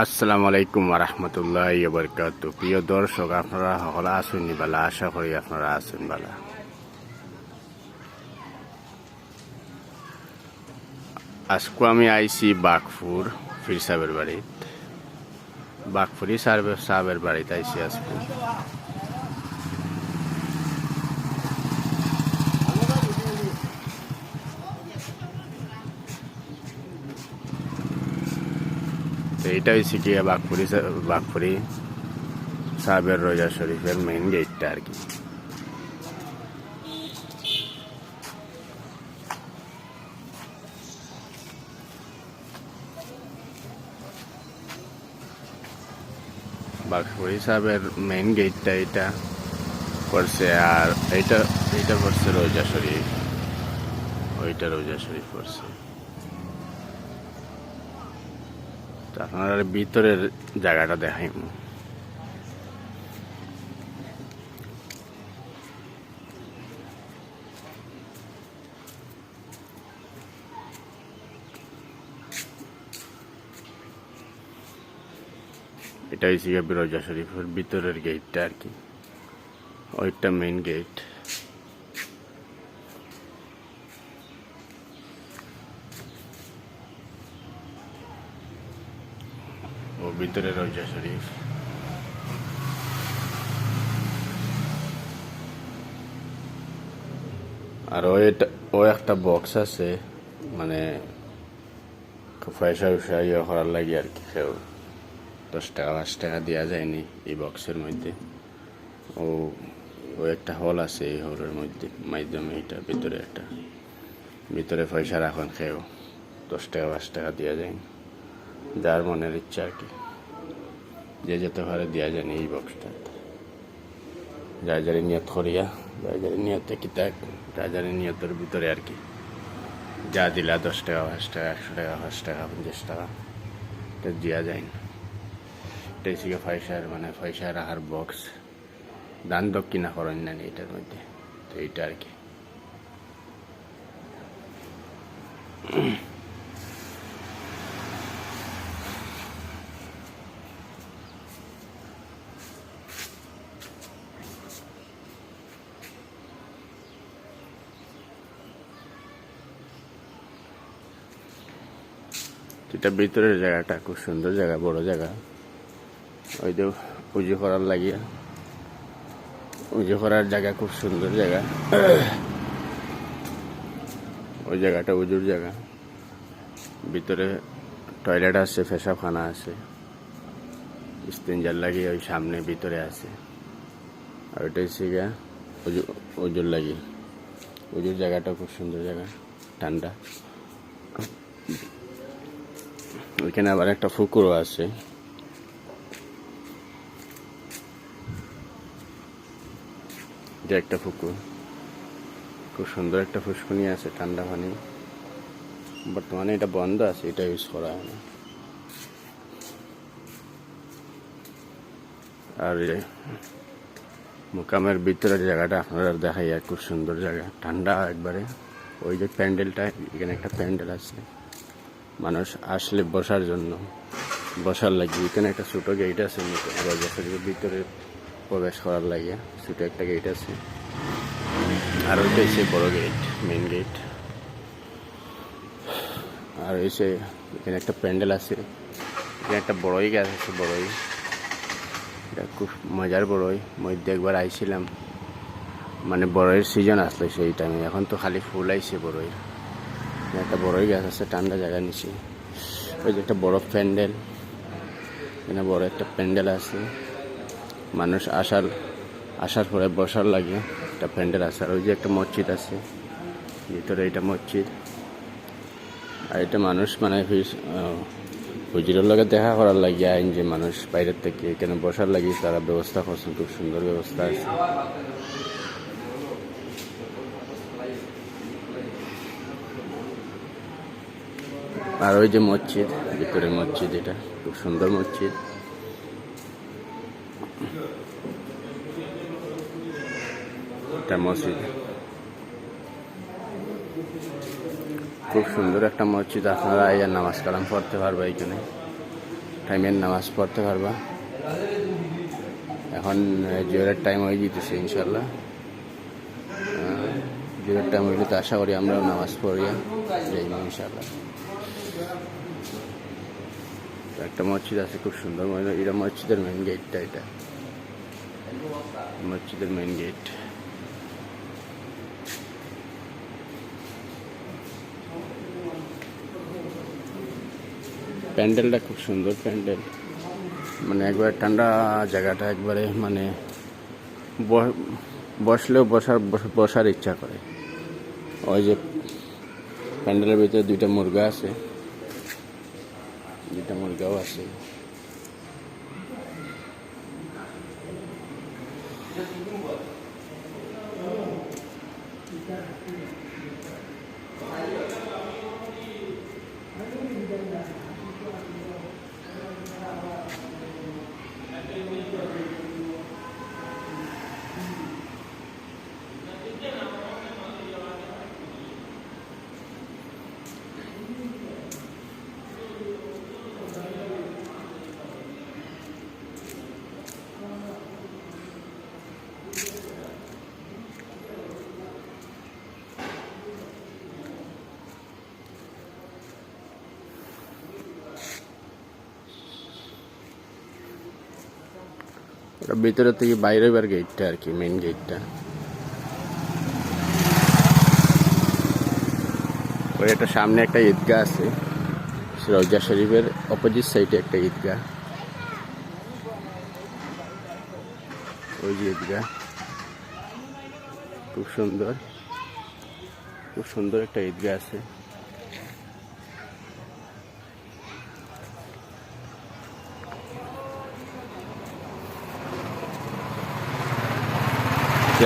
আসসালামু আলাইকুম ওয়া রাহমাতুল্লাহি ওয়া বারাকাতুহু। প্রিয় দর্শক, আপনারা সকলে আছেন বালা? আশা করি আপনারা আছেন বালা। আজকে আমি আইছি বাগপুর ফির সাহেবের বাড়ি। বাগপুরি সাহেবের বাড়িতে আইছি আজকে। তো এটা হয়েছে কি বাগপুরি সাহেবের রোজা শরীফের মেইন গেটটা আর কি। বাগপুরি সাহেবের মেইন গেটটা এটা করছে, আর এইটা করছে রোজা শরীফ, ওইটা রোজা শরীফ করছে। তো আপনার ভিতরের জায়গাটা দেখাই। এটা হচ্ছে রোজা শরীফের ভিতরের গেটটা আর কি, ওইটা মেইন গেট। ও ভিতরে রোজা শরীফ। আর ও একটা বক্স আছে, মানে পয়সা ইয়ে করার লাগে আর কি। কেউ 10 টাকা 5 টাকা দেওয়া যায়নি এই বক্সের মধ্যে। ও একটা হল আছে, এই হলের মাধ্যমে এটা ভিতরে পয়সা রাখেন। কেউ 10 টাকা 5 টাকা দেওয়া যায়নি, যার মনের ইচ্ছা আর কি, যে যেতে পারে দেওয়া যায়নি এই বক্সটা। যার নিয়ত করিয়া, যার নিয়তে কি তাক, যার নিয়তের ভিতরে আর কি, যা দিলা 10 টাকা 5 টাকা 100 টাকা 5 টাকা 50 টাকা এটা দেওয়া যায় না। এটাই ছিল পয়সা রাখার বক্স। দান দক্ষিণা করেন না এটার মধ্যে। তো এইটা আর কি। এটা ভিতরের জায়গাটা খুব সুন্দর জায়গা, বড় জায়গা। ওই যে উজু করার লাগিয়া, উজু করার জায়গা, খুব সুন্দর জায়গা। ওই জায়গাটা উজুর জায়গা। ভিতরে টয়লেট আছে, পেশাবখানা আছে, ইস্তেঞ্জার লাগিয়ে ওই সামনে ভিতরে আছে। আর ওইটা হচ্ছে গিয়া উজুর লাগিয়ে। উজুর জায়গাটা খুব সুন্দর জায়গা, ঠান্ডা। ওইখানে আবার একটা পুকুরও আছে। যে একটা পুকুর, খুব সুন্দর একটা ফুসকুনি আছে, ঠান্ডা পানি। বর্তমানে এটা বন্ধ আছে, এটা ইউজ করা হয় না। আর মোকামের ভিতরের জায়গাটা আপনারা দেখাই, আর খুব সুন্দর জায়গা, ঠান্ডা একবারে। ওই যে প্যান্ডেলটা, এখানে একটা প্যান্ডেল আছে মানুষ আসলে বসার জন্য, বসার লাগে। এখানে একটা ছোটো গেট আছে, রোজা শরীফের ভিতরে প্রবেশ করার লাগে ছোটো একটা গেট আছে। আর ওইটা হচ্ছে বড় গেট, মেইন গেট। আর হচ্ছে এখানে একটা প্যান্ডেল আছে, এখানে একটা বড়ই গাছ আছে, বড়ই। এটা খুব মজার বড়ই। মধ্যে একবার আইছিলাম, মানে বড়ইয়ের সিজন আসলো সেই টাইমে। এখন তো খালি ফুল আইছে বড়ইয়ের। একটা বড়ই গাছ আছে, ঠান্ডা জায়গা নিচে। ওই যে একটা বড় প্যান্ডেল, এখানে বড় একটা প্যান্ডেল আছে। মানুষ আসার পরে বসার লাগে একটা প্যান্ডেল আছে। আর ওই যে একটা মসজিদ আছে ভিতরে, এটা মসজিদ। আর এটা মানুষ হুজুরের লগে দেখা করার লাগে আইন, যে মানুষ বাইরের থেকে এখানে বসার লাগে তারা ব্যবস্থা করছেন, খুব সুন্দর ব্যবস্থা আছে। আর ওই যে মসজিদ, ভিতরে মসজিদ, এটা খুব সুন্দর মসজিদ। এটা মসজিদ, খুব সুন্দর একটা মসজিদ। আপনারা আইয়া নামাজ কালাম পড়তে পারবে এখানে। টাইমে নামাজ পড়তে পারবা। এখন জোহরের টাইম হয়ে যেতেছে ইনশাল্লাহ। জোহরের টাইম হইলে তো আশা করি আমরাও নামাজ পড়িয়া যাইব ইনশাল্লাহ। একটা মসজিদ আছে খুব সুন্দর, এটা মসজিদের মেইন গেটটা, এটা মসজিদের মেইন গেট। প্যান্ডেলটা খুব সুন্দর প্যান্ডেল, মানে একবারে ঠান্ডা জায়গাটা, একবারে মানে বসলেও বসার ইচ্ছা করে। ওই যে প্যান্ডেলের ভিতরে দুইটা মুরগা আছে, দুইটা মুরগাও আছে। ভিতরে থেকে বাইরে বার গেটটা আর কি, মেইন গেটটা। ওই একটা সামনে একটা ঈদগাহ আছে, রওজা শরীফের অপোজিট সাইডে একটা ঈদগাহ। ওই যে ঈদগাহ খুব সুন্দর, খুব সুন্দর একটা ঈদগাহ আছে।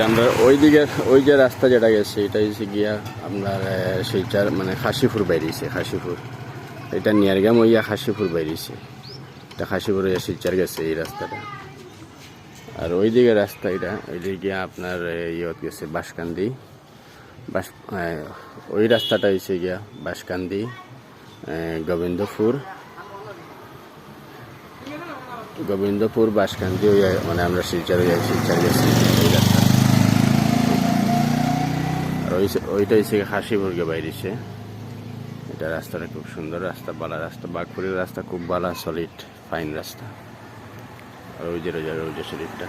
আমরা ওই যে রাস্তা যেটা গেছে এটা হচ্ছে গিয়া আপনার শিলচর, মানে খাসিপুর বেরিয়েছে, খাসিপুর। এটা নিয়ারগাম হইয়া খাসিপুর বেরিয়েছে, এটা খাসিপুর হইয়া শিলচর গেছে এই রাস্তাটা। আর ওই দিকে রাস্তা এটা, ওই দিকে গিয়া আপনার ইয়ত গেছে বাঁশকান্দি। ওই রাস্তাটা হয়েছে গিয়া বাঁশকান্দি, গোবিন্দপুর বাঁশকান্দি হইয়া, মানে আমরা শিলচর হইয়া শিলচর গেছি ওই রাস্তা। আর ওইটা হচ্ছে খাসিপুরকে বাইরেছে। এটা রাস্তাটা খুব সুন্দর রাস্তা, বালা রাস্তা, বাঘপুরের রাস্তা খুব বালা, সলিড ফাইন রাস্তা। আর ওই যে রোজা শরীফটা।